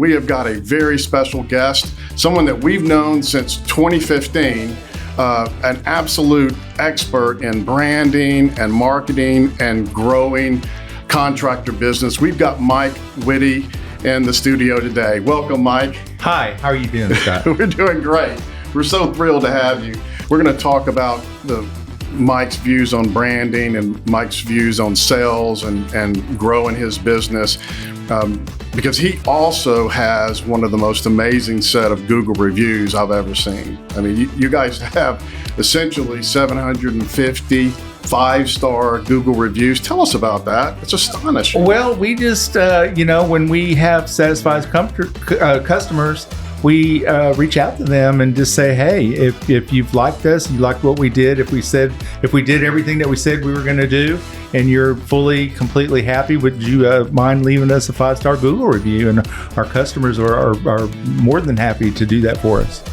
we have got a very special guest, someone that we've known since 2015, an absolute expert in branding and marketing and growing contractor business. We've got Mike Witte in the studio today. Welcome, Mike. Hi, how are you doing, Scott? We're doing great. We're so thrilled to have you. We're going to talk about Mike's views on branding and Mike's views on sales and growing his business, because he also has one of the most amazing set of Google reviews I've ever seen. I mean, you guys have essentially 750 5-star Google reviews. Tell us about that. It's astonishing. Well, we just, when we have satisfied customers, we reach out to them and just say, hey, if you've liked us, you liked what we did, if we did everything that we said we were going to do, and you're completely happy, would you mind leaving us a 5-star Google review? And our customers are more than happy to do that for us.